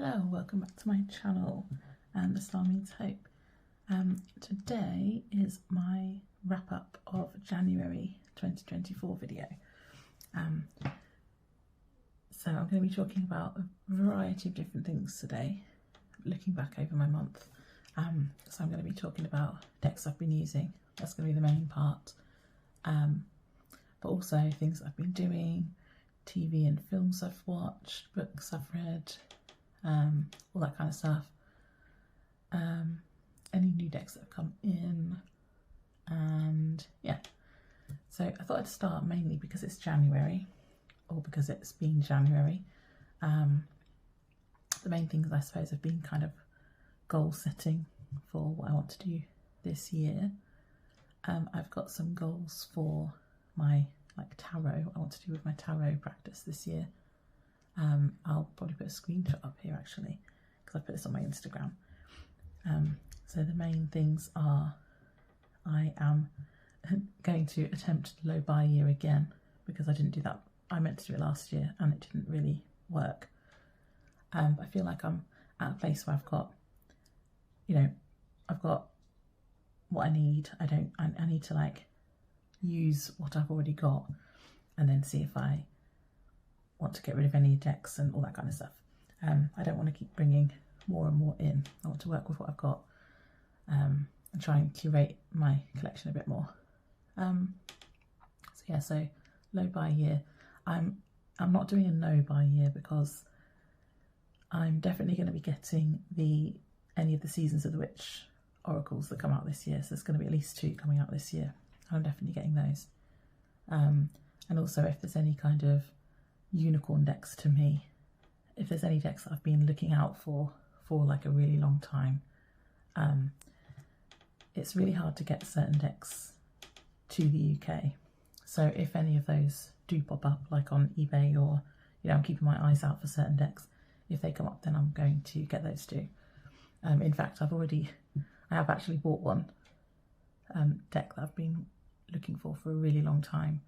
Hello, welcome back to my channel, The Star Means Hope. Today is my wrap up of January 2024 video. So I'm going to be talking about a variety of different things today, looking back over my month. So I'm going to be talking about decks I've been using, that's going to be the main part, but also things I've been doing, TV and films I've watched, books I've read, all that kind of stuff, any new decks that have come in, and yeah. So I thought I'd start mainly because it's January, or because it's been January. The main things I suppose have been kind of goal setting for what I want to do this year. I've got some goals for my tarot, what I want to do with my tarot practice this year. I'll probably put a screenshot up here actually, because I put this on my Instagram. So the main things are, I am going to attempt the low buy year again, because I didn't do that. I meant to do it last year and it didn't really work. I feel like I'm at a place where I've got, I've got what I need. I need to use what I've already got and then see if I want to get rid of any decks and all that kind of stuff. I don't want to keep bringing more and more in. I want to work with what I've got, and try and curate my collection a bit more. So low buy year. I'm not doing a no buy year because I'm definitely going to be getting any of the Seasons of the Witch oracles that come out this year. So there's going to be at least 2 coming out this year. I'm definitely getting those. And also if there's any kind of unicorn decks to me, if there's any decks that I've been looking out for like a really long time, it's really hard to get certain decks to the UK. So if any of those do pop up, like on eBay, or I'm keeping my eyes out for certain decks, if they come up, then I'm going to get those too. In fact, I have actually bought one deck that I've been looking for a really long time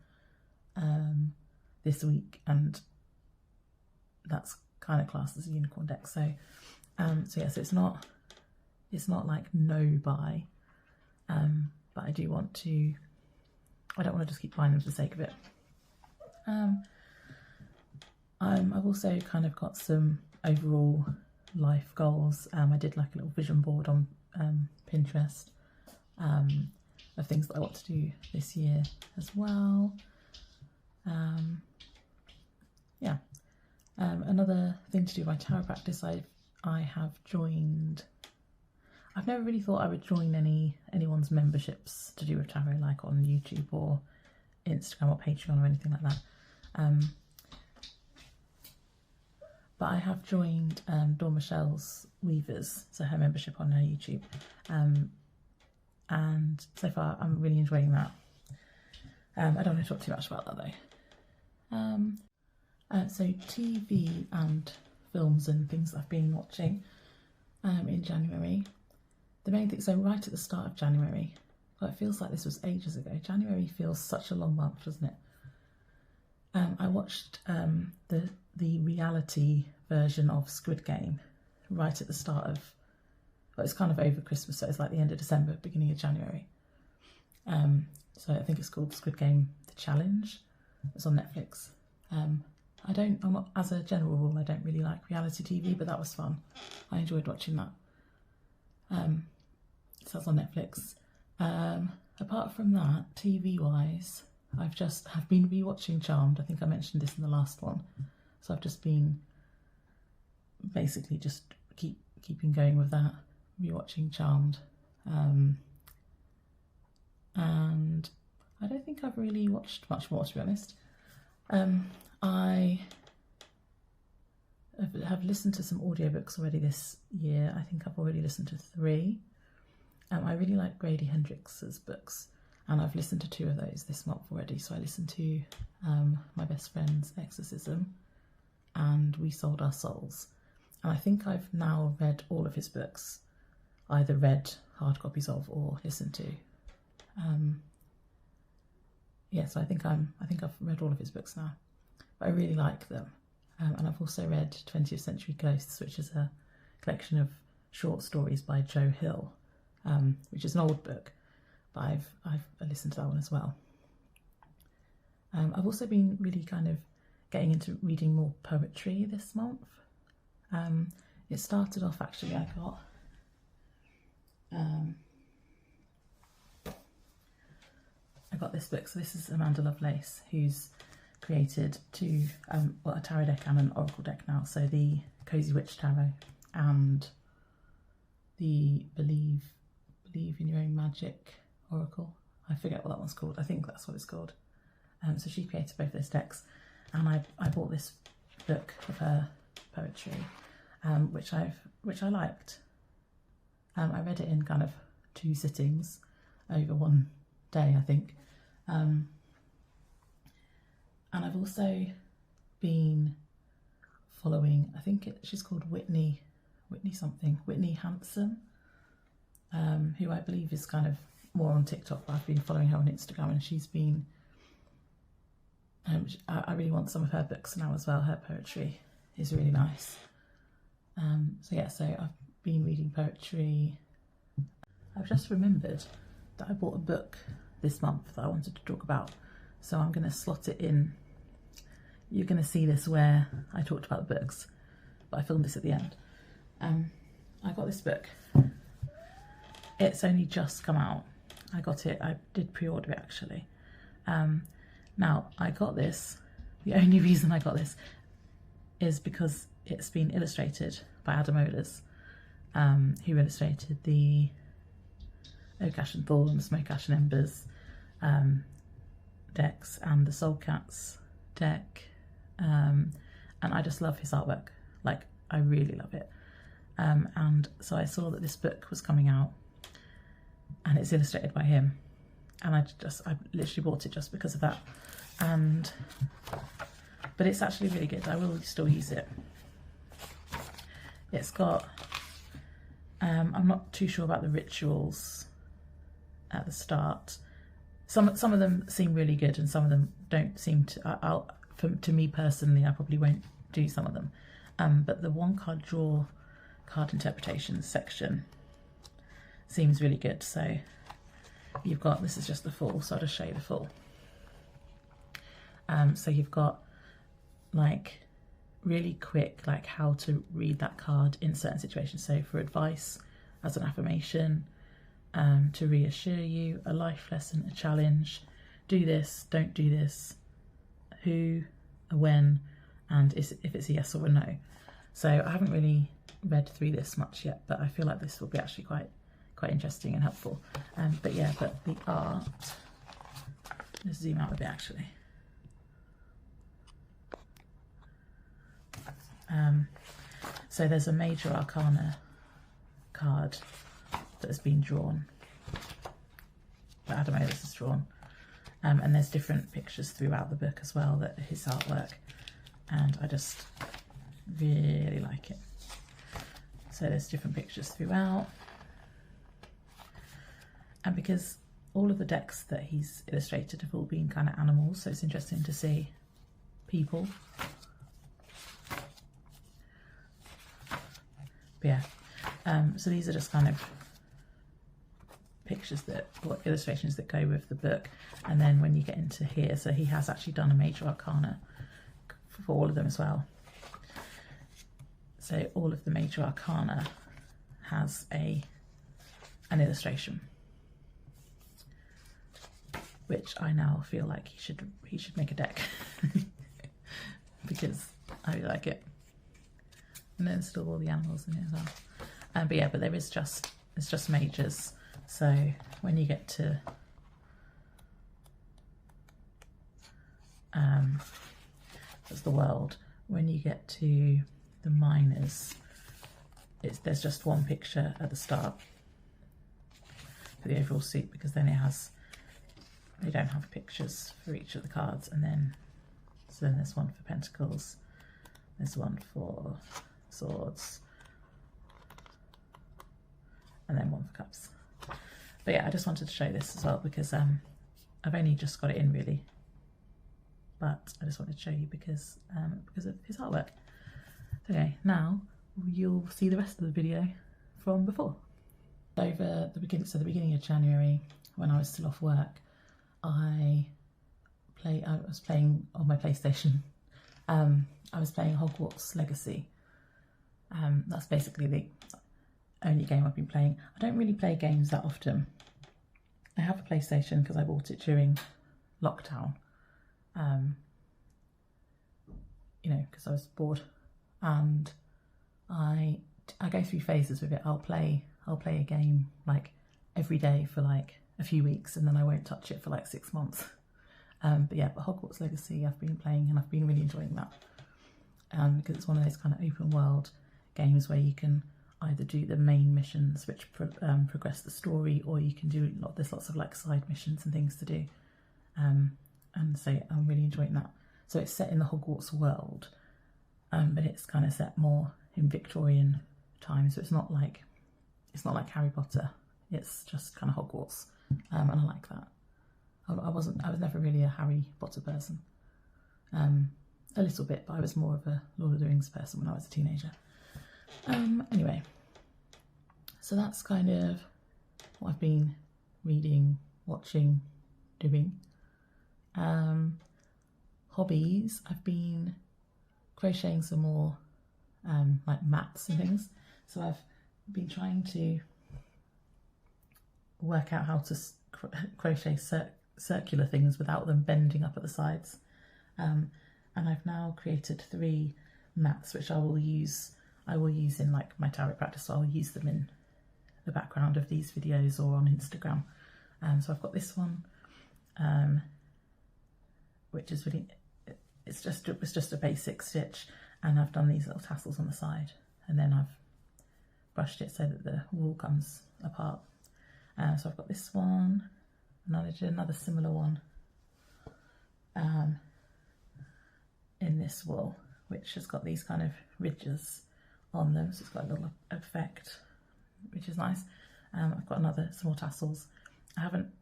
this week, and that's kind of classed as a unicorn deck. So so it's not like no buy, but I don't want to just keep buying them for the sake of it. I've also kind of got some overall life goals. I did like a little vision board on Pinterest of things that I want to do this year as well. Another thing to do with my tarot practice, I have joined. I've never really thought I would join anyone's memberships to do with tarot, like on YouTube or Instagram or Patreon or anything like that. But I have joined Dawn Michelle's Weavers, so her membership on her YouTube. And so far I'm really enjoying that. I don't want to talk too much about that though. So TV and films and things I've been watching in January. The main thing, so right at the start of January, well, it feels like this was ages ago. January feels such a long month, doesn't it? I watched the reality version of Squid Game right at the start of, well, it's kind of over Christmas, so it's like the end of December, beginning of January. So I think it's called Squid Game The Challenge. It's on Netflix. I'm not, as a general rule, I don't really like reality TV, but that was fun. I enjoyed watching that. So that's on Netflix. Apart from that, TV-wise, I've been rewatching Charmed. I think I mentioned this in the last one. So I've just been basically just keeping going with that, rewatching Charmed. And I don't think I've really watched much more, to be honest. I have listened to some audiobooks already this year. I think I've already listened to 3. I really like Grady Hendrix's books, and I've listened to 2 of those this month already. So I listened to My Best Friend's Exorcism and We Sold Our Souls. And I think I've now read all of his books, either read hard copies of or listened to. So I think I've read all of his books now. But I really like them. And I've also read 20th Century Ghosts, which is a collection of short stories by Joe Hill, which is an old book, but I've listened to that one as well. I've also been really kind of getting into reading more poetry this month. It started off, actually, I got this book. So this is Amanda Lovelace, who's created two, a tarot deck and an oracle deck now. So the Cozy Witch Tarot and the Believe in Your Own Magic Oracle. I forget what that one's called. I think that's what it's called. So she created both those decks, and I bought this book of her poetry, which I liked. I read it in kind of 2 sittings over one day, I think. And I've also been following, I think she's called Whitney Hanson, who I believe is kind of more on TikTok, but I've been following her on Instagram, and she's been, I really want some of her books now as well. Her poetry is really nice. So I've been reading poetry. I've just remembered that I bought a book this month that I wanted to talk about, so I'm going to slot it in. You're going to see this where I talked about the books, but I filmed this at the end. I got this book. It's only just come out. I got it, I did pre-order it actually. Now, I got this, the only reason I got this is because it's been illustrated by Adam Ohlers, who illustrated the Oak Ash and Thorns, Smoke Ash and Embers decks and the Soul Cats deck, and I just love his artwork. Like, I really love it. And so I saw that this book was coming out and it's illustrated by him, and I literally bought it just because of that. But it's actually really good. I will still use it. It's got, I'm not too sure about the rituals at the start. Some of them seem really good, and some of them don't seem to. To me personally, I probably won't do some of them. But the one card draw card interpretation section seems really good. So you've got, this is just the full, so I'll just show you the full. So you've got like really quick, like how to read that card in certain situations. So for advice, as an affirmation, to reassure you, a life lesson, a challenge, do this, don't do this, who, a when, and if it's a yes or a no. So I haven't really read through this much yet, but I feel like this will be actually quite interesting and helpful. But the art, let's zoom out a bit actually. So there's a Major Arcana card that has been drawn, that Adam Ohlers has drawn, and there's different pictures throughout the book as well, that his artwork, and I just really like it. So there's different pictures throughout, and because all of the decks that he's illustrated have all been kind of animals, so it's interesting to see people. But yeah, so these are just kind of pictures or illustrations that go with the book. And then when you get into here, so he has actually done a Major Arcana for all of them as well. So all of the Major Arcana has an illustration, which I now feel like he should make a deck because I really like it. And then still all the animals in it as well. But there is it's just majors. So when you get to that's the world. When you get to the minors, there's just one picture at the start for the overall suit, because then they don't have pictures for each of the cards, and then there's one for Pentacles, there's one for Swords, and then one for Cups. But yeah, I just wanted to show this as well because I've only just got it in really, but I just wanted to show you because of his artwork. Okay, now you'll see the rest of the video from before. Over the beginning of January, when I was still off work, I was playing on my PlayStation. I was playing Hogwarts Legacy. That's basically the only game I've been playing. I don't really play games that often. I have a PlayStation because I bought it during lockdown. You know, because I was bored, and I go through phases with it. I'll play a game like every day for like a few weeks, and then I won't touch it for like 6 months. But Hogwarts Legacy I've been playing, and I've been really enjoying that. Because it's one of those kind of open world games where you can either do the main missions which progress the story, or you can do there's lots of like side missions and things to do. And so I'm really enjoying that. So it's set in the Hogwarts world, but it's kind of set more in Victorian times. So it's not like Harry Potter. It's just kind of Hogwarts, and I like that. I was never really a Harry Potter person. A little bit, but I was more of a Lord of the Rings person when I was a teenager. Anyway, so that's kind of what I've been reading, watching, doing. Hobbies, I've been crocheting some more like mats and things. So I've been trying to work out how to crochet circular things without them bending up at the sides. And I've now created 3 mats which I will use in like my tarot practice, so I'll use them in the background of these videos or on Instagram. So I've got this one, which is really, it's just a basic stitch, and I've done these little tassels on the side, and then I've brushed it so that the wool comes apart. So I've got this one, and I did another similar one in this wool, which has got these kind of ridges on them, so it's got a little effect, which is nice. I've got some more tassels. I haven't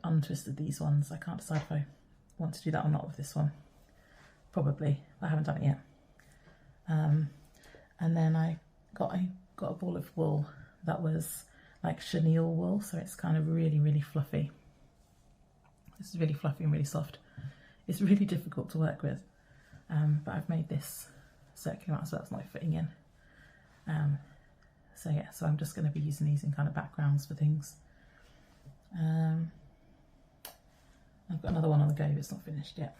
untwisted these ones. I can't decide if I want to do that or not with this one. Probably, but I haven't done it yet. And then I got a ball of wool that was like chenille wool, so it's kind of really, really fluffy. This is really fluffy and really soft. It's really difficult to work with, but I've made this circular amount so that's not fitting in. So yeah, so I'm just going to be using these in kind of backgrounds for things. I've got another one on the go, but it's not finished yet.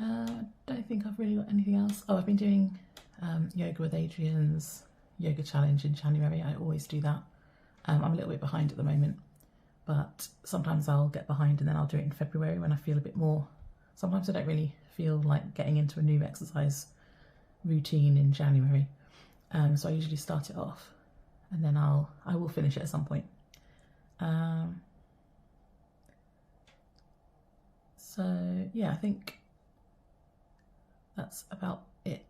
I don't think I've really got anything else. Oh, I've been doing yoga with Adrian's yoga challenge in January. I always do that. I'm a little bit behind at the moment, but sometimes I'll get behind and then I'll do it in February when I feel a bit more. Sometimes I don't really feel like getting into a new exercise routine in January, so I usually start it off and then I will finish it at some point. So yeah, I think that's about it.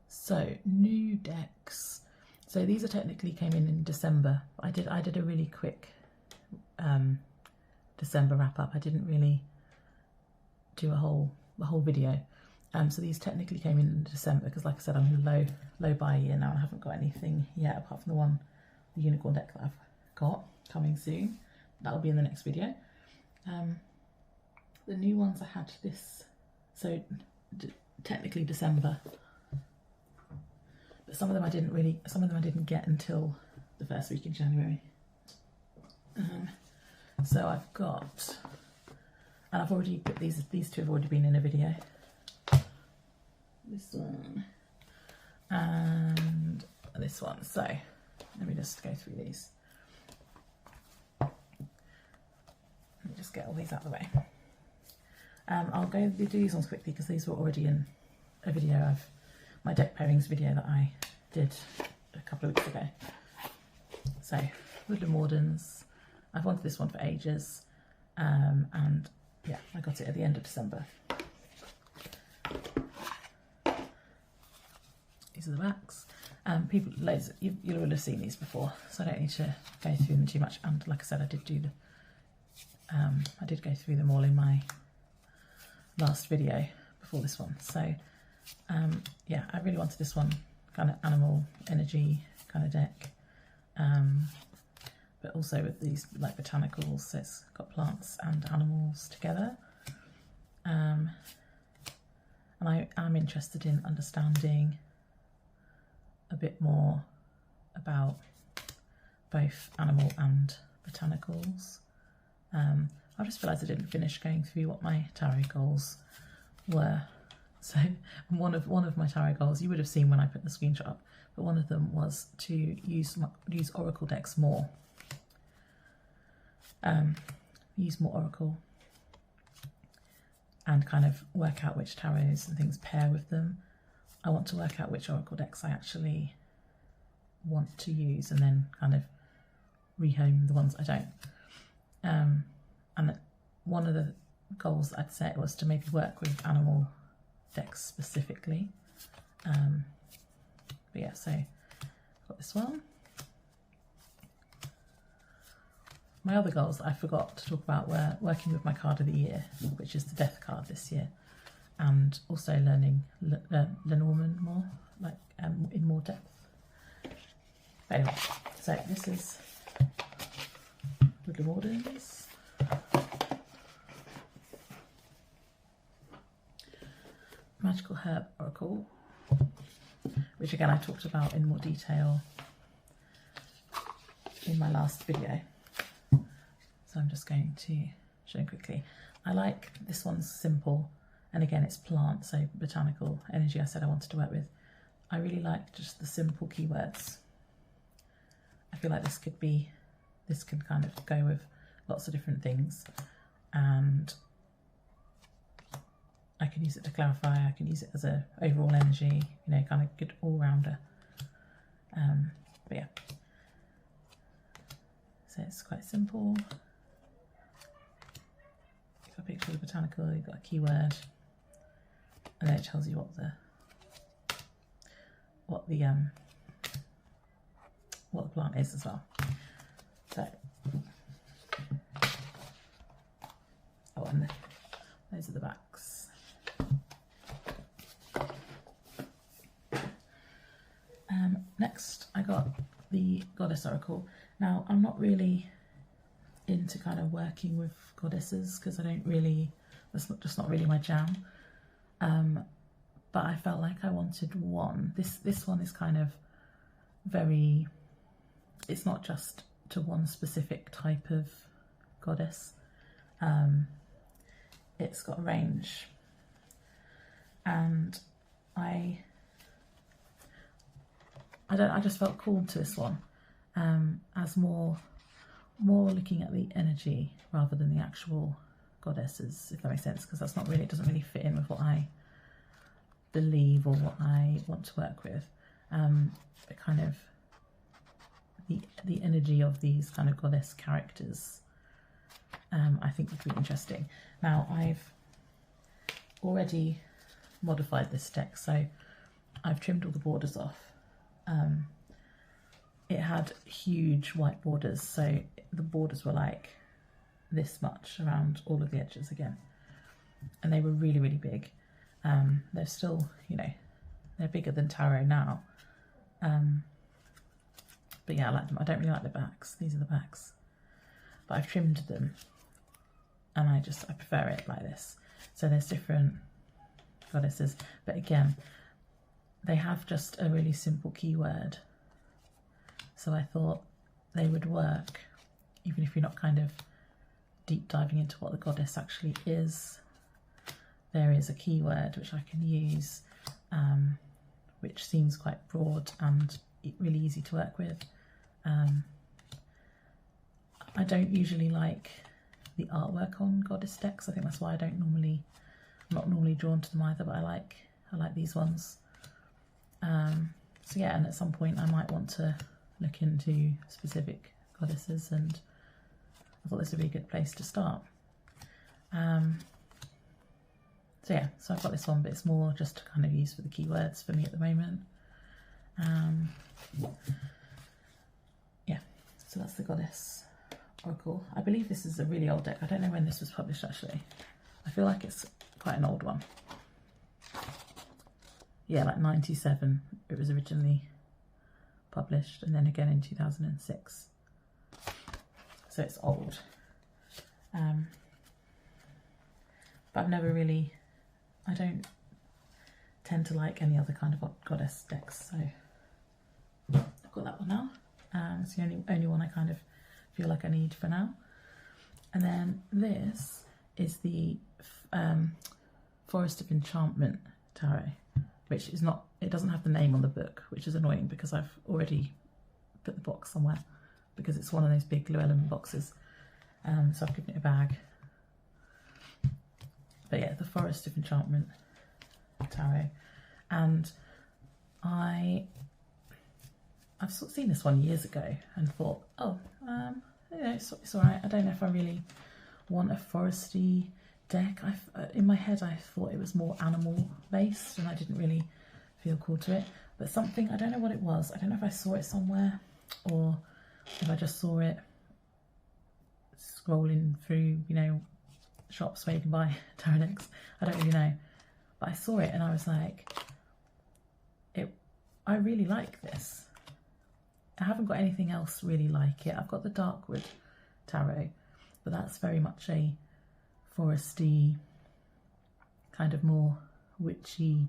So new decks. So these are technically came in December. I did a really quick December wrap up. I didn't really do the whole video. So these technically came in December because, like I said, I'm low buy year now. I haven't got anything yet apart from the unicorn deck that I've got coming soon. That'll be in the next video. The new ones I had this, so technically December, but some of them I didn't get until the first week in January. So I've got, and I've already put these two have already been in a video. This one and this one. So let me just go through these. Let me just get all these out of the way. I'll do these ones quickly because these were already in a video of my deck pairings video that I did a couple of weeks ago. So Woodland Wardens, I've wanted this one for ages, and yeah, I got it at the end of December. These are the backs. You'll have seen these before, so I don't need to go through them too much. And like I said, I did do I did go through them all in my last video before this one. So yeah, I really wanted this one, kind of animal energy kind of deck, but also with these like botanicals, so it's got plants and animals together. And I am interested in understanding a bit more about both animal and botanicals. I just realised I didn't finish going through what my tarot goals were. So one of my tarot goals, you would have seen when I put the screenshot up, but one of them was to use oracle decks more. Use more oracle and kind of work out which tarots and things pair with them. I want to work out which oracle decks I actually want to use and then kind of rehome the ones I don't. And one of the goals I'd set was to maybe work with animal decks specifically. But yeah, so I've got this one. My other goals that I forgot to talk about were working with my card of the year, which is the Death card this year, and also learning Lenormand more, like in more depth. But anyway, so this is Woodland Wardens. Magical Herb Oracle, which again I talked about in more detail in my last video. So I'm just going to show quickly. I like this one's simple, and again it's plant, so botanical energy I said I wanted to work with. I really like just the simple keywords. I feel like this can kind of go with lots of different things, and I can use it to clarify, I can use it as a overall energy, you know, kind of good all-rounder. But yeah, so it's quite simple. You've got a picture of the botanical, you've got a keyword, and then it tells you what the plant is as well. So, oh, and those are the backs. Next, I got the Goddess Oracle. Now, I'm not really into kind of working with goddesses because I don't really, that's just not really my jam. But I felt like I wanted one. This one is kind of very, it's not just to one specific type of goddess. It's got a range, and I just felt called to this one as more looking at the energy rather than the actual goddesses, if that makes sense, because that's not really, it doesn't really fit in with what I believe or what I want to work with. But kind of the energy of these kind of goddess characters, I think would be interesting. Now, I've already modified this deck, so I've trimmed all the borders off. It had huge white borders, so the borders were like this much around all of the edges again, and they were really, really big. They're still, you know, they're bigger than tarot now, but yeah, I like them. I don't really like the backs. These are the backs, but I've trimmed them, and I prefer it like this. So there's different goddesses, but again, they have just a really simple keyword, so I thought they would work even if you're not kind of deep diving into what the goddess actually is. There is a keyword which I can use, which seems quite broad and really easy to work with. I don't usually like the artwork on goddess decks. I think that's why I'm not normally drawn to them either, but I like these ones. So yeah, and at some point I might want to look into specific goddesses, and I thought this would be a good place to start. So yeah, so I've got this one, but it's more just to kind of use for the keywords for me at the moment. Yeah, so that's the Goddess Oracle. I believe this is a really old deck. I don't know when this was published actually. I feel like it's quite an old one. Yeah, like 97 it was originally published, and then again in 2006. So it's old. But I've never really, I don't tend to like any other kind of goddess decks, so I've got that one now. It's the only one I kind of feel like I need for now. And then this is the Forest of Enchantment Tarot, which is not, it doesn't have the name on the book, which is annoying because I've already put the box somewhere because it's one of those big Llewellyn boxes. So I've given it a bag. But yeah, the Forest of Enchantment Tarot. And I've sort of seen this one years ago and thought, oh, you know, it's all right. I don't know if I really want a foresty deck. In my head, I thought it was more animal based, and I didn't really feel called to it. But something, I don't know what it was. I don't know if I saw it somewhere or if I just saw it scrolling through, you know, shops where you can buy tarot decks. I don't really know. But I saw it and I was like, I really like this. I haven't got anything else really like it. I've got the Darkwood Tarot, but that's very much a foresty, kind of more witchy,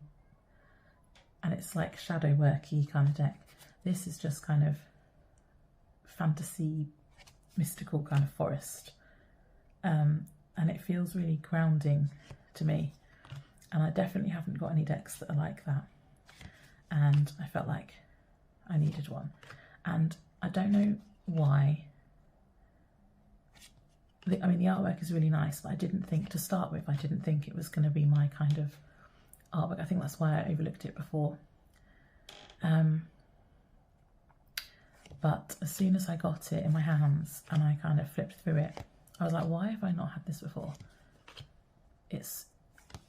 and it's like shadow worky kind of deck. This is just kind of fantasy, mystical kind of forest, and it feels really grounding to me, and I definitely haven't got any decks that are like that, and I felt like I needed one. And I don't know why. I mean, the artwork is really nice, but I didn't think, to start with, I didn't think it was going to be my kind of artwork. I think that's why I overlooked it before. But as soon as I got it in my hands and I kind of flipped through it, I was like, why have I not had this before?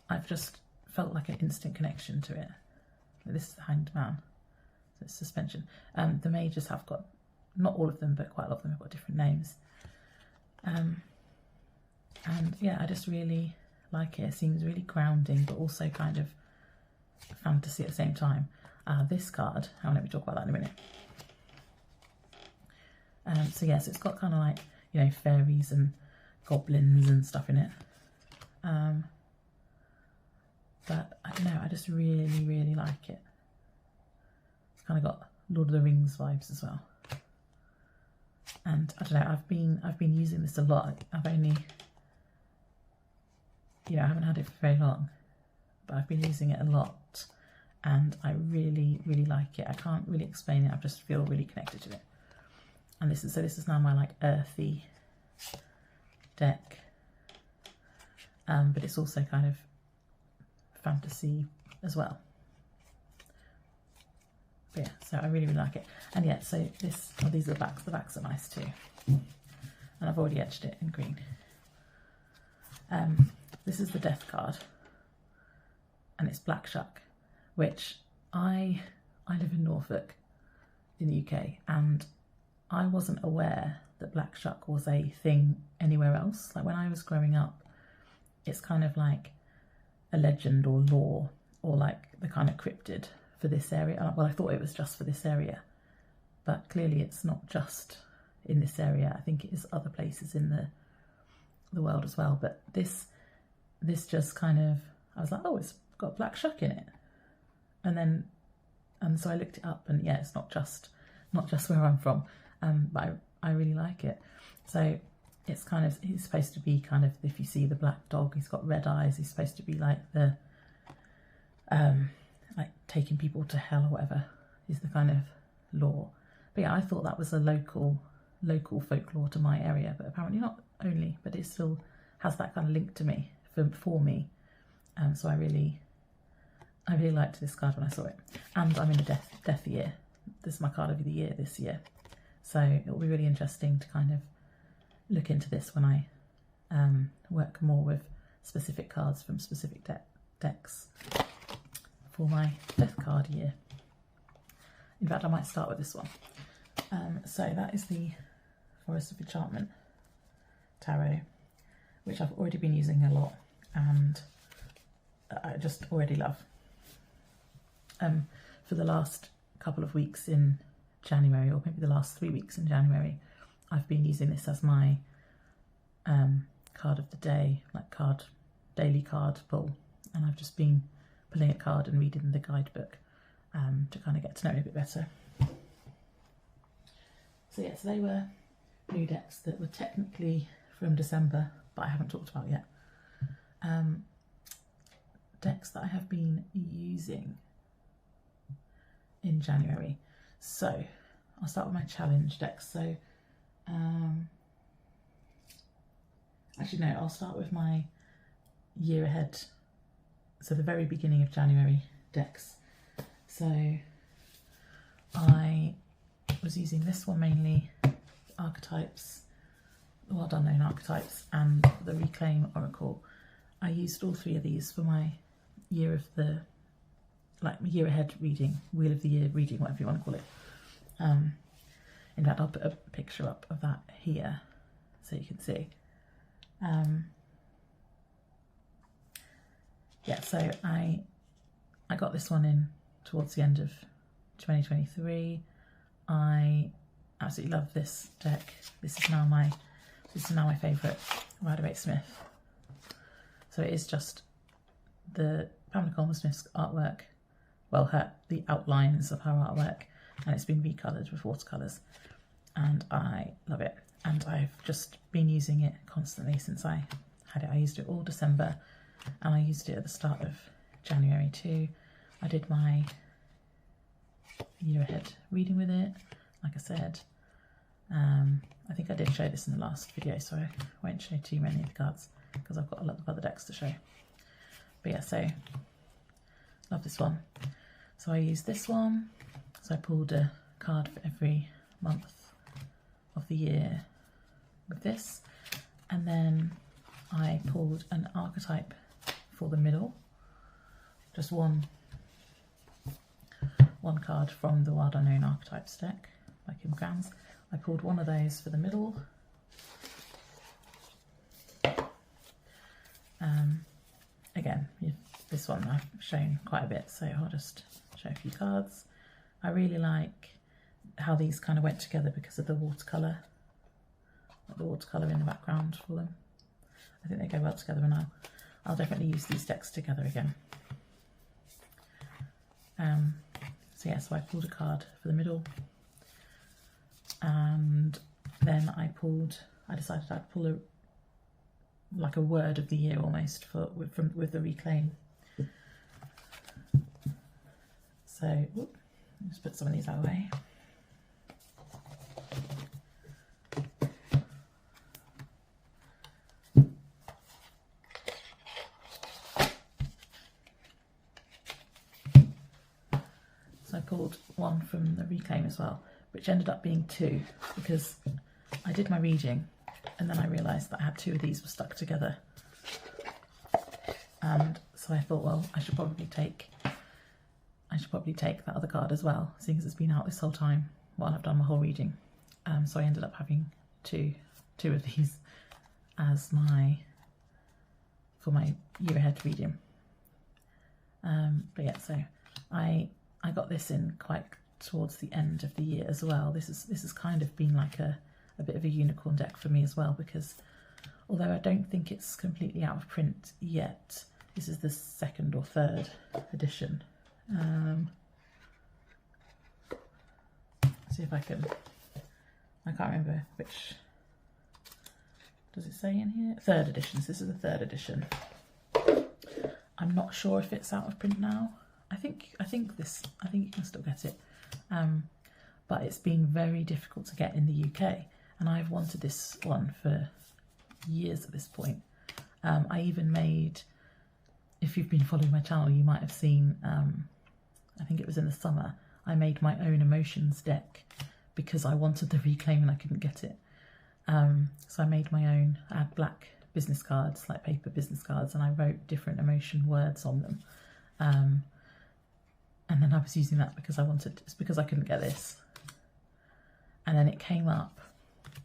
I've just felt like an instant connection to it. This is the Hanged Man. It's suspension. The mages have got, not all of them, but quite a lot of them have got different names. And yeah, I just really like it. It seems really grounding, but also kind of fantasy at the same time. This card, let me talk about that in a minute. So yes, it's got kind of like, you know, fairies and goblins and stuff in it. But I don't know, I just really, really like it. Kind of got Lord of the Rings vibes as well, and I don't know, I've been using this a lot. I've only, you know, I haven't had it for very long, but I've been using it a lot, and I really, really like it. I can't really explain it. I just feel really connected to it. And this is now my like earthy deck, but it's also kind of fantasy as well. But yeah, so I really, really like it. And yeah, so these are the backs. The backs are nice too. And I've already etched it in green. This is the Death card. And it's Black Shuck, which I live in Norfolk in the UK, and I wasn't aware that Black Shuck was a thing anywhere else. Like when I was growing up, it's kind of like a legend or lore, or like the kind of cryptid for this area. Well, I thought it was just for this area, but clearly it's not just in this area. I think it is other places in the world as well. But this just kind of, I was like, oh, it's got Black Shuck in it, and so I looked it up, and yeah, it's not just where I'm from, but I really like it. So it's kind of, he's supposed to be kind of, if you see the black dog, he's got red eyes. He's supposed to be like the like taking people to hell or whatever is the kind of lore. But yeah, I thought that was a local folklore to my area, but apparently not only, but it still has that kind of link to me, for me. So I really liked this card when I saw it. And I'm in a death year. This is my card of the year this year. So it will be really interesting to kind of look into this when I work more with specific cards from specific decks for my death card year. In fact, I might start with this one. So that is the Forest of Enchantment tarot, which I've already been using a lot and I just already love. For the last couple of weeks in January, or maybe the last 3 weeks in January, I've been using this as my card of the day, like daily card pull, and I've just been pulling a card and reading the guidebook to kind of get to know it a bit better. So yeah, so they were new decks that were technically from December, but I haven't talked about yet. Decks that I have been using in January. So I'll start with my challenge decks. So actually no, I'll start with my year ahead, so the very beginning of January decks. So I was using this one mainly, archetypes, the Wild Unknown archetypes, and the Reclaim Oracle. I used all three of these for my year of the, like year ahead reading, wheel of the year reading, whatever you want to call it. In fact, I'll put a picture up of that here so you can see. Yeah, so I got this one in towards the end of 2023. I absolutely love this deck. This is now my favourite Rider-Waite-Smith. So it is just the Pamela Colman-Smith's artwork, well, the outlines of her artwork, and it's been recoloured with watercolours, and I love it. And I've just been using it constantly since I had it. I used it all December, and I used it at the start of January too. I did my year ahead reading with it, like I said. I think I did show this in the last video, so I won't show too many of the cards because I've got a lot of other decks to show. But yeah, so love this one. So I used this one. So I pulled a card for every month of the year with this, and then I pulled an archetype for the middle, just one card from the Wild Unknown Archetypes deck by Kim Grams. I pulled one of those for the middle. Again, this one I've shown quite a bit, so I'll just show a few cards. I really like how these kind of went together because of the watercolour, in the background for them. I think they go well together, and I'll definitely use these decks together again. So yeah, so I pulled a card for the middle, and then I decided I'd pull like a word of the year almost with the Reclaim. So let's put some of these out of the way. So I pulled one from the Reclaim as well, which ended up being two because I did my reading and then I realised that I had two of these were stuck together. And so I thought, well, I should probably take that other card as well, seeing as it's been out this whole time while I've done my whole reading. So I ended up having two of these as for my year ahead reading. But yeah, so I got this in quite towards the end of the year as well. This has kind of been like a bit of a unicorn deck for me as well, because although I don't think it's completely out of print yet, this is the second or third edition. See if I can't remember which, does it say in here? Third edition, so this is the third edition. I'm not sure if it's out of print now. I think you can still get it, but it's been very difficult to get in the UK, and I've wanted this one for years at this point. I even made, if you've been following my channel, you might have seen, I think it was in the summer, I made my own emotions deck because I wanted the Reclaim and I couldn't get it. So I made my own. I had black business cards, like paper business cards, and I wrote different emotion words on them. And then I was using that because I couldn't get this. And then it came up,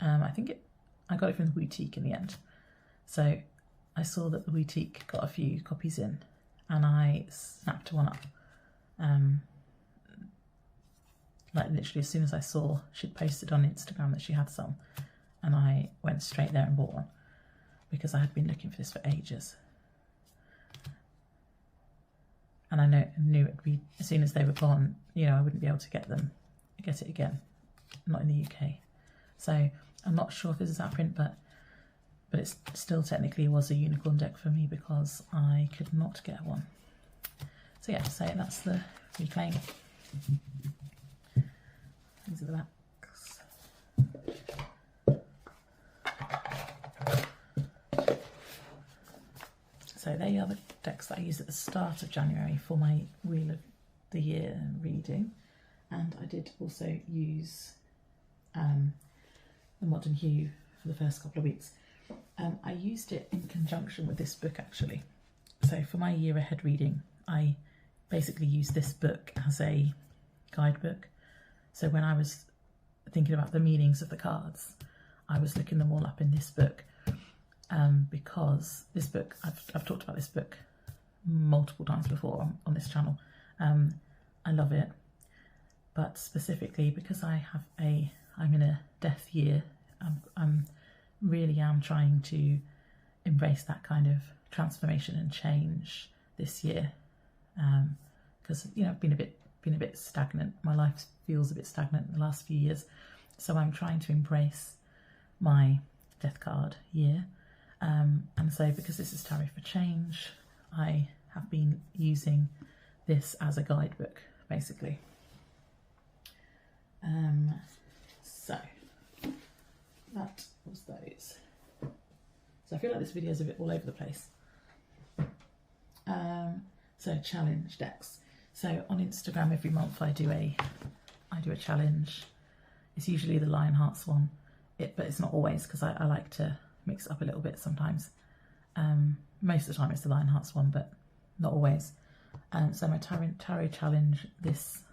I think I got it from the boutique in the end. So I saw that the boutique got a few copies in, and I snapped one up. Like literally as soon as I saw she'd posted on Instagram that she had some, and I went straight there and bought one because I had been looking for this for ages. And I knew it'd be, as soon as they were gone, you know, I wouldn't be able to get it again, not in the UK. So I'm not sure if this is out of print, but it still technically was a unicorn deck for me because I could not get one. So yeah, so that's the Reclaim. These are the backs. So they are the decks that I used at the start of January for my Wheel of the Year reading, and I did also use the Modern Hue for the first couple of weeks. I used it in conjunction with this book actually. So for my year ahead reading, I basically used this book as a guidebook. So when I was thinking about the meanings of the cards, I was looking them all up in this book. Because this book, I've talked about this book multiple times before on this channel. I love it, but specifically because I'm in a death year, I'm really trying to embrace that kind of transformation and change this year, because you know I've been a bit stagnant. My life feels a bit stagnant in the last few years, so I'm trying to embrace my death card year. And so because this is Tarot for Change, I have been using this as a guidebook, basically. So that was those. So I feel like this video is a bit all over the place. So challenge decks. So on Instagram every month I do a challenge. It's usually the Lionhearts one, but it's not always, because I like to mix it up a little bit sometimes. Most of the time it's the Lionhearts one, but not always. So my tarot challenge this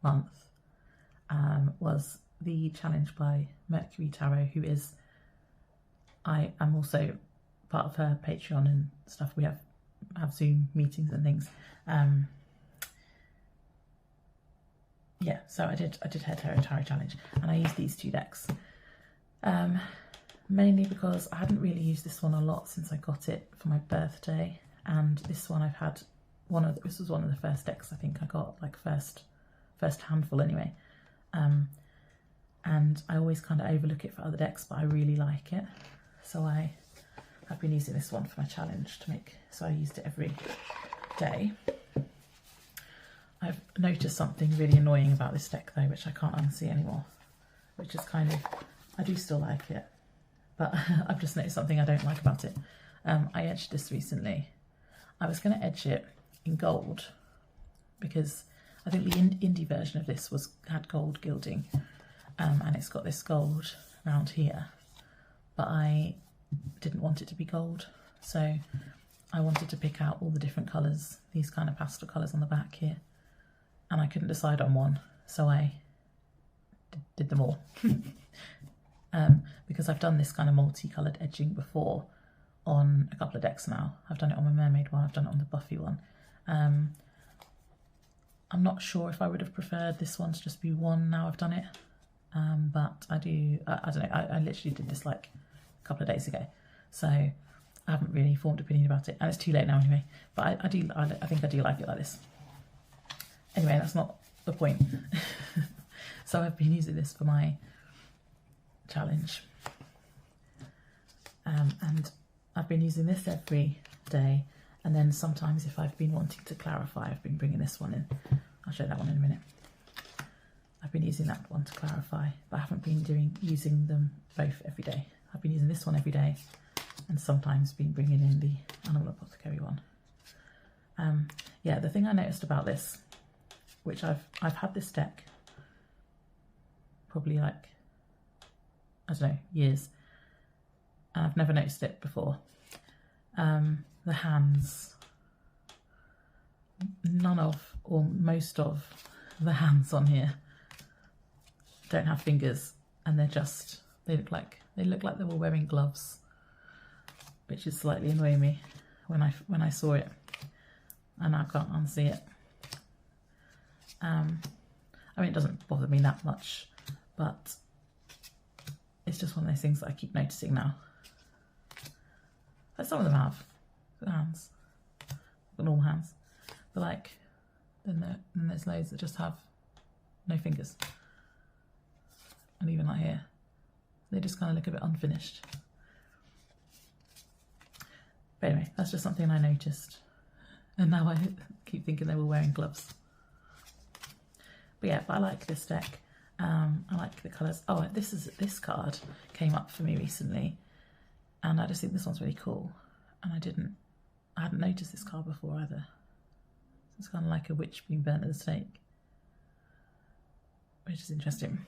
month was the challenge by Mercury Tarot, who is, I'm also part of her Patreon and stuff. We have Zoom meetings and things. Yeah, so I did her tarot challenge, and I used these two decks. Mainly because I hadn't really used this one a lot since I got it for my birthday, and this one I've had this was one of the first decks I think I got, like first handful anyway, and I always kind of overlook it for other decks, but I really like it, so I have been using this one for my challenge so I used it every day. I've noticed something really annoying about this deck though, which I can't unsee anymore, which is kind of, I do still like it, but I've just noticed something I don't like about it. I edged this recently. I was going to edge it in gold because I think the indie version of this had gold gilding, and it's got this gold around here, but I didn't want it to be gold, so I wanted to pick out all the different colours, these kind of pastel colours on the back here, and I couldn't decide on one, so I did them all. Because I've done this kind of multicoloured edging before on a couple of decks now. I've done it on my mermaid one, I've done it on the Buffy one. I'm not sure if I would have preferred this one to just be one now I've done it, but I don't know, I literally did this like a couple of days ago, so I haven't really formed an opinion about it, and it's too late now anyway, but I think I do like it like this. Anyway, that's not the point. So I've been using this for my challenge, and I've been using this every day, and then sometimes if I've been wanting to clarify, I've been bringing this one in. I'll show that one in a minute. I've been using that one to clarify, but I haven't been using them both every day. I've been using this one every day, and sometimes been bringing in the Animal Apothecary one. Yeah, the thing I noticed about this, which I've had this deck probably like, I don't know, years, and I've never noticed it before. The hands, none of, or most of the hands on here don't have fingers, and they look like They look like they were wearing gloves, which is slightly annoying me when I saw it, and I can't unsee it. I mean, it doesn't bother me that much, but it's just one of those things that I keep noticing now. But some of them have hands, normal hands, but like then there's loads that just have no fingers, and even like here, they just kind of look a bit unfinished. But anyway, that's just something I noticed, and now I keep thinking they were wearing gloves. But yeah, but I like this deck. I like the colours. Oh, this card came up for me recently, and I just think this one's really cool. And I hadn't noticed this card before either. It's kind of like a witch being burnt at the stake, which is interesting.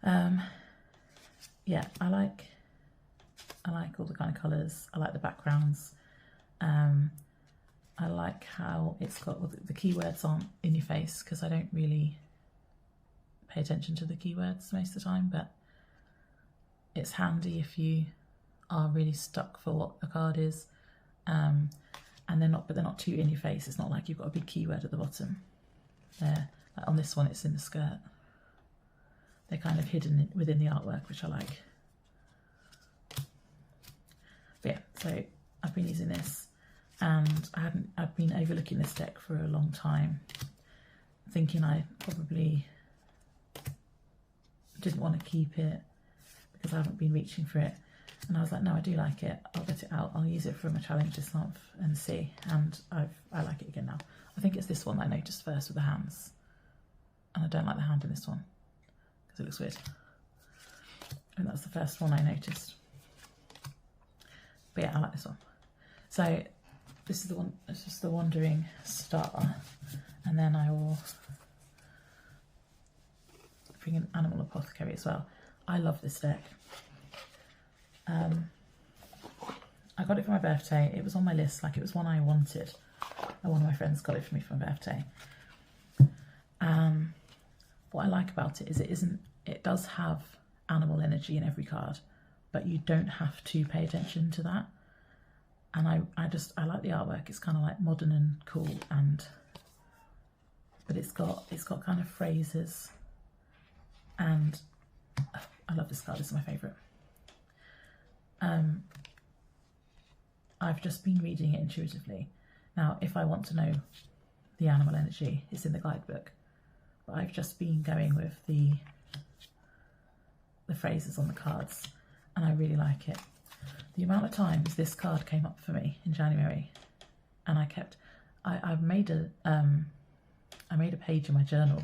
Yeah, I like all the kind of colours. I like the backgrounds. I like how it's got, well, the keywords aren't in your face because I don't really pay attention to the keywords most of the time, but it's handy if you are really stuck for what a card is, and they're not too in your face. It's not like you've got a big keyword at the bottom. Like on this one, it's in the skirt. They're kind of hidden within the artwork, which I like. But yeah, so I've been using this, and I've been overlooking this deck for a long time, thinking I probably didn't want to keep it because I haven't been reaching for it. And I was like, no, I do like it. I'll get it out. I'll use it for my challenge this month and see. And I like it again now. I think it's this one that I noticed first with the hands. And I don't like the hand in this one because it looks weird. And that's the first one I noticed. But yeah, I like this one. So this is the one, it's just the Wandering Star. And then I will bring an Animal Apothecary as well. I love this deck. I got it for my birthday. It was on my list, like it was one I wanted. And one of my friends got it for me for my birthday. What I like about it is it does have animal energy in every card, but you don't have to pay attention to that. And I like the artwork. It's kind of like modern and cool, but it's got kind of phrases, and I love this card. This is my favourite. I've just been reading it intuitively. Now, if I want to know the animal energy, it's in the guidebook, but I've just been going with the phrases on the cards, and I really like it. The amount of times this card came up for me in January, and I made a page in my journal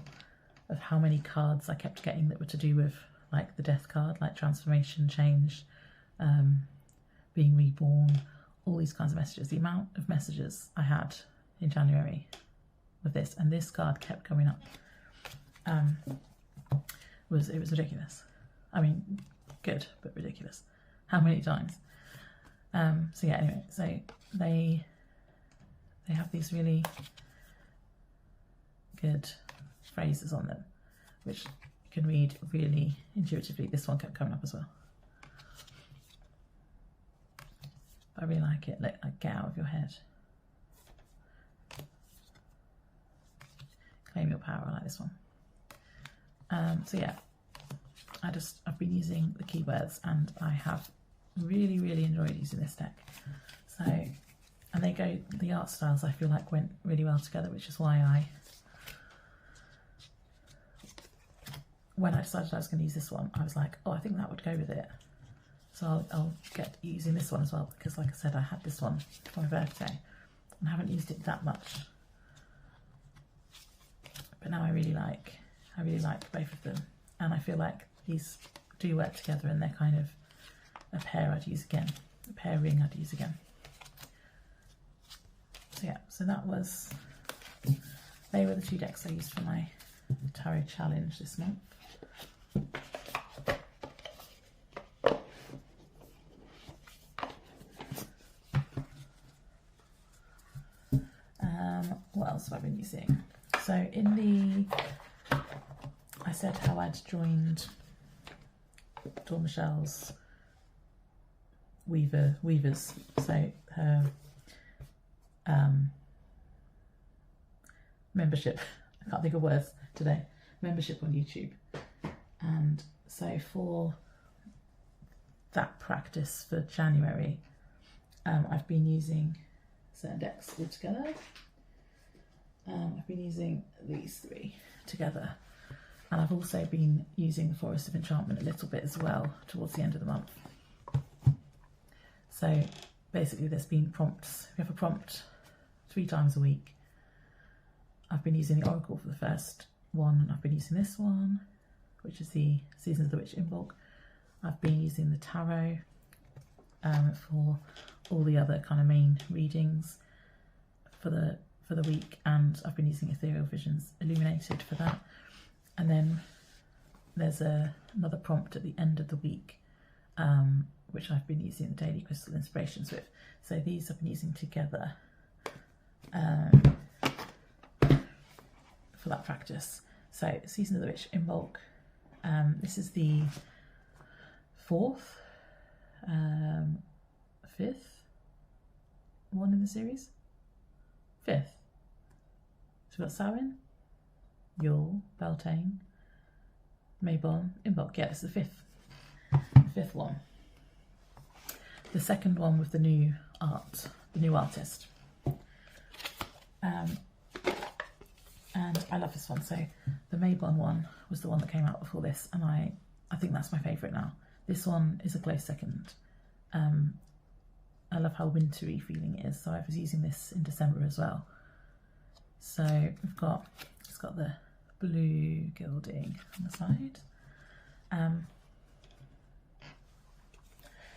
of how many cards I kept getting that were to do with like the death card, like transformation, change, being reborn, all these kinds of messages. The amount of messages I had in January with this, and this card kept coming up, it was ridiculous. I mean, good, but ridiculous. How many times? So yeah, anyway, so they have these really good phrases on them, which you can read really intuitively. This one kept coming up as well. I really like it. Like get out of your head. Claim your power. I like this one. So yeah, I've been using the keywords, and I have really enjoyed using this deck. So, and the art styles I feel like went really well together, which is why when I decided I was going to use this one, I was like, oh, I think that would go with it. So I'll get using this one as well, because like I said, I had this one for my birthday and I haven't used it that much. But now I really like both of them, and I feel like these do work together, and they're kind of a pair I'd use again, a pair ring I'd use again. So yeah, so they were the two decks I used for my tarot challenge this month. What else have I been using? So I said how I'd joined Dawn Michelle's weavers. So her membership, I can't think of words today, membership on YouTube. And so for that practice for January, I've been using certain decks all together. I've been using these three together, and I've also been using the Forest of Enchantment a little bit as well towards the end of the month. So basically there's been prompts. We have a prompt 3 times a week. I've been using the Oracle for the first one. I've been using this one, which is the Seasons of the Witch in bulk. I've been using the Tarot for all the other kind of main readings for the week, and I've been using Ethereal Visions Illuminated for that. And then there's another prompt at the end of the week, which I've been using the Daily Crystal Inspirations with. So these I've been using together for that practice. So Season of the Witch in bulk. This is the 4th, 5th one in the series. 5th. So we've got Samhain, Yule, Beltane, Mabon, in bulk. Yeah, it's the 5th. The 5th one. The second one with the new art, the new artist. And I love this one. So the Mabon one was the one that came out before this, and I think that's my favourite now. This one is a close second. I love how wintry feeling it is, so I was using this in December as well. So it's got the blue gilding on the side.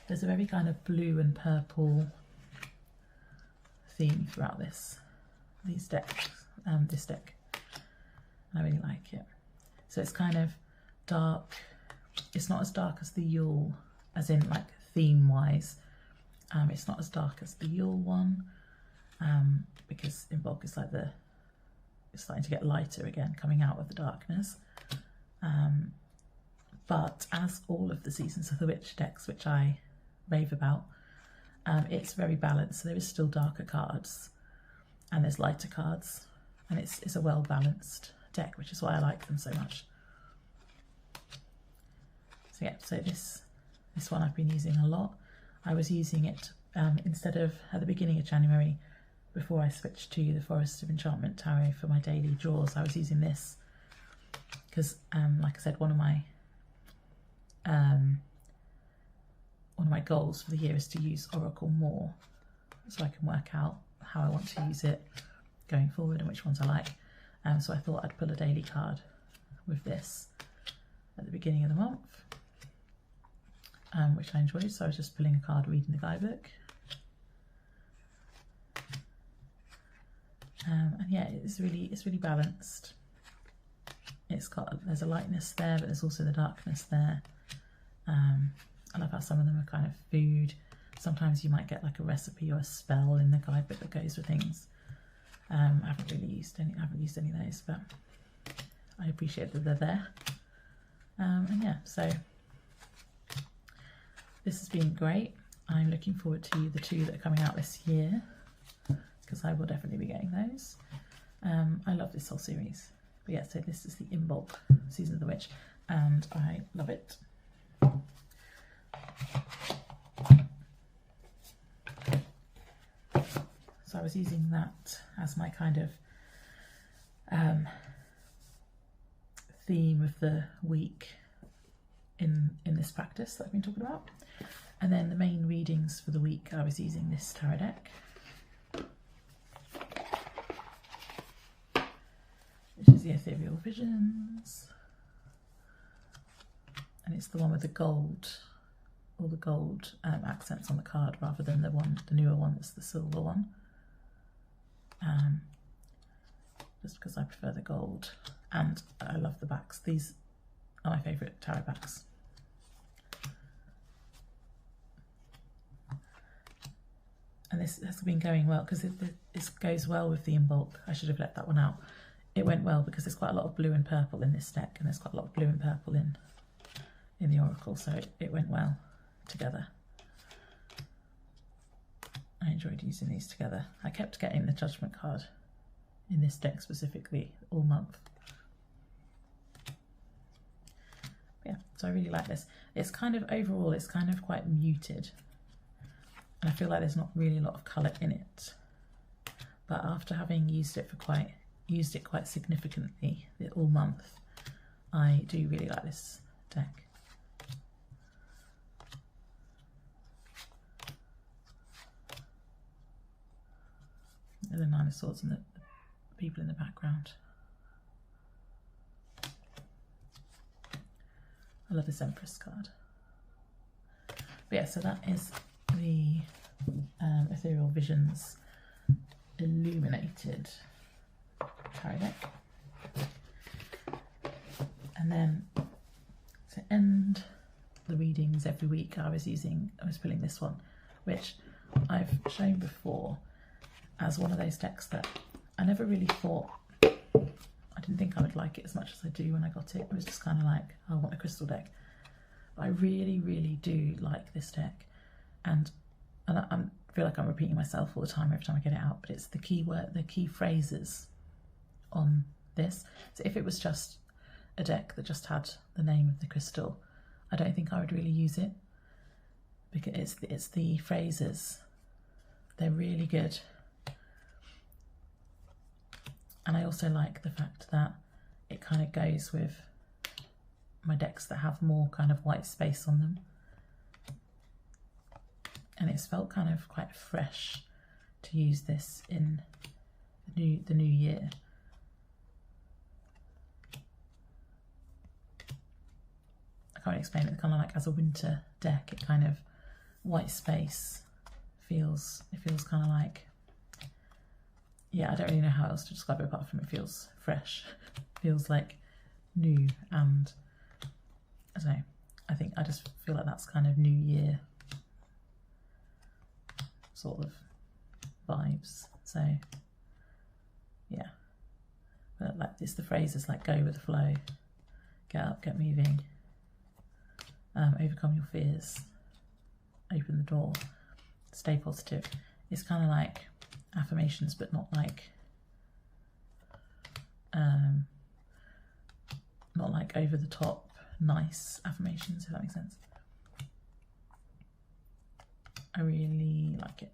There's a very kind of blue and purple theme throughout these decks, this deck. I really like it. So it's kind of dark. It's not as dark as the Yule, as in like theme wise. It's not as dark as the Yule one, because in bulk it's like it's starting to get lighter again, coming out of the darkness. But as all of the Seasons of the Witch decks, which I rave about, it's very balanced. So there is still darker cards, and there's lighter cards, and it's a well balanced deck, which is why I like them so much. So yeah, so this one I've been using a lot. I was using it instead of at the beginning of January, before I switched to the Forest of Enchantment Tarot for my daily draws. I was using this because, like I said, one of my goals for the year is to use Oracle more, so I can work out how I want to use it going forward and which ones I like. So I thought I'd pull a daily card with this at the beginning of the month, which I enjoyed. So I was just pulling a card, reading the guidebook. And yeah, it's really balanced. There's a lightness there, but there's also the darkness there. I love how some of them are kind of food. Sometimes you might get like a recipe or a spell in the guidebook that goes with things. I haven't used any of those, but I appreciate that they're there. And yeah, so this has been great. I'm looking forward to the 2 that are coming out this year, because I will definitely be getting those. I love this whole series. But yeah, so this is the in bulk Season of the Witch, and I love it. So I was using that as my kind of theme of the week in this practice that I've been talking about. And then the main readings for the week, I was using this tarot deck, which is the Ethereal Visions, and it's the one with the gold, all the gold accents on the card, rather than the newer one that's the silver one. Just because I prefer the gold, and I love the backs. These are my favourite tarot backs. And this has been going well because this goes well with the in bulk. I should have let that one out. It went well because there's quite a lot of blue and purple in this deck, and there's quite a lot of blue and purple in in the Oracle, so it went well together. I enjoyed using these together. I kept getting the Judgment card in this deck specifically all month. Yeah, so I really like this. It's kind of, overall, it's kind of quite muted. And I feel like there's not really a lot of colour in it. But after having used it quite significantly all month, I do really like this deck. And the Nine of Swords and the people in the background. I love this Empress card. But yeah, so that is the Ethereal Visions Illuminated tarot deck. And then to end the readings every week, I was pulling this one, which I've shown before as one of those decks that I never really thought, I didn't think I would like it as much as I do when I got it. It was just kind of like, I want a crystal deck. But I really, really do like this deck. And I feel like I'm repeating myself all the time every time I get it out, but it's the key phrases on this. So if it was just a deck that just had the name of the crystal, I don't think I would really use it, because it's the phrases. They're really good. And I also like the fact that it kind of goes with my decks that have more kind of white space on them. And it's felt kind of quite fresh to use this in the new year. I can't explain it, kind of like as a winter deck, it kind of, white space feels kind of like, yeah, I don't really know how else to describe it apart from it feels fresh. Feels like new, and I don't know, I just feel like that's kind of New Year sort of vibes. So yeah, but like it's the phrases like go with the flow, get up, get moving, overcome your fears, open the door, stay positive. It's kind of like affirmations, but not like over the top nice affirmations, if that makes sense. I really like it.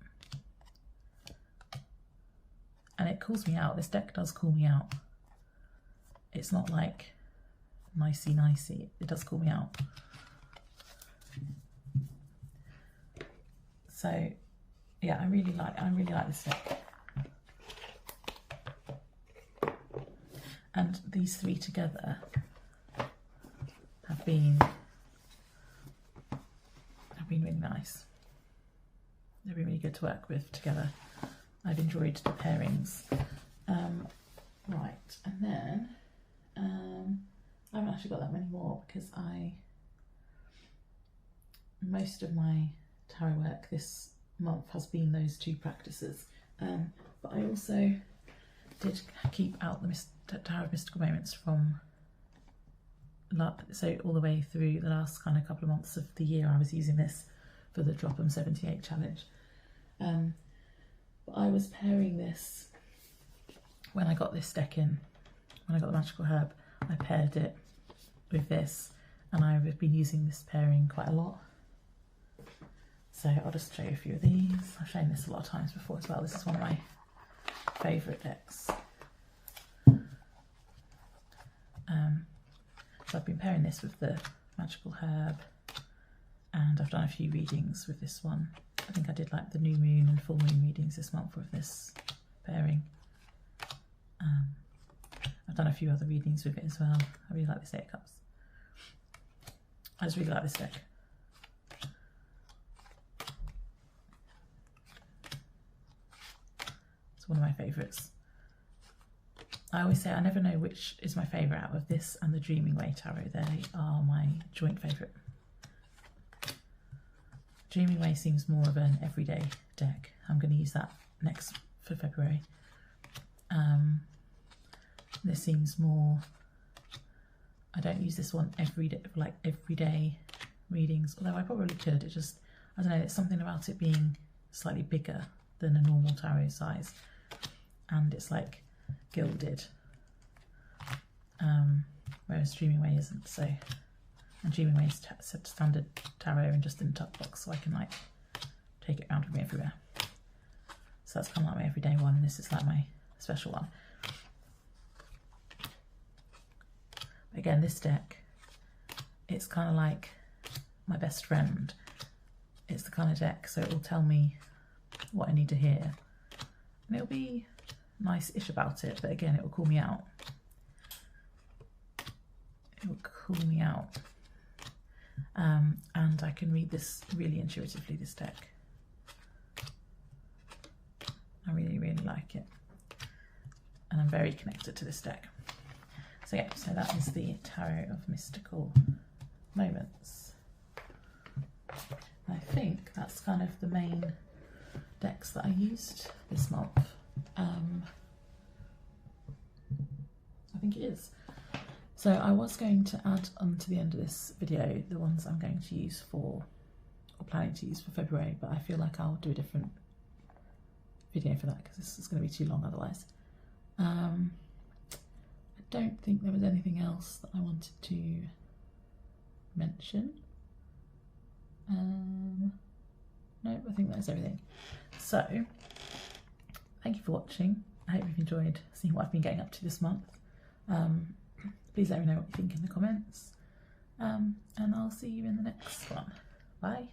And it calls me out. This deck does call me out. It's not like nicey. It does call me out. So yeah, I really like this deck. And these three together have been really nice. They've been really good to work with together. I've enjoyed the pairings. Right, and then I haven't actually got that many more because most of my tarot work this month has been those two practices. But I also did keep out the Tower of Mystical Moments from so all the way through the last kind of couple of months of the year. I was using this for the Drop 'em 78 challenge. But I was pairing this when I got this deck in, when I got the Magical Herb. I paired it with this, and I've been using this pairing quite a lot. So I'll just show you a few of these. I've shown this a lot of times before as well. This is one of my favourite decks. So I've been pairing this with the Magical Herb, and I've done a few readings with this one. I think I did like the new moon and full moon readings this month with this pairing. I've done a few other readings with it as well. I really like this Eight of Cups. I just really like this deck. It's one of my favourites. I always say I never know which is my favourite out of this and the Dreaming Way Tarot. They are my joint favourite. Dreaming Way seems more of an everyday deck. I'm going to use that next for February. This seems more I don't use this one every day for like everyday readings, although I probably could. It just, I don't know, it's something about it being slightly bigger than a normal tarot size, and it's like gilded, whereas Dreaming Way isn't. So, and Dreaming Way is standard tarot and just in a tuck box, so I can like take it around with me everywhere. So that's kind of like my everyday one, and this is like my special one. Again, this deck, it's kind of like my best friend. It's the kind of deck, so it will tell me what I need to hear, and it'll be nice-ish about it, but again, it will call me out. It will call me out, and I can read this really intuitively, this deck. I really, really like it, and I'm very connected to this deck. So yeah, so that is the Tarot of Mystical Moments. I think that's kind of the main decks that I used this month. I think it is. So I was going to add onto the end of this video the ones I'm going to use for, or planning to use for February, but I feel like I'll do a different video for that because this is going to be too long otherwise. I don't think there was anything else that I wanted to mention. No, I think that's everything. So, thank you for watching. I hope you've enjoyed seeing what I've been getting up to this month. Please let me know what you think in the comments. And I'll see you in the next one. Bye.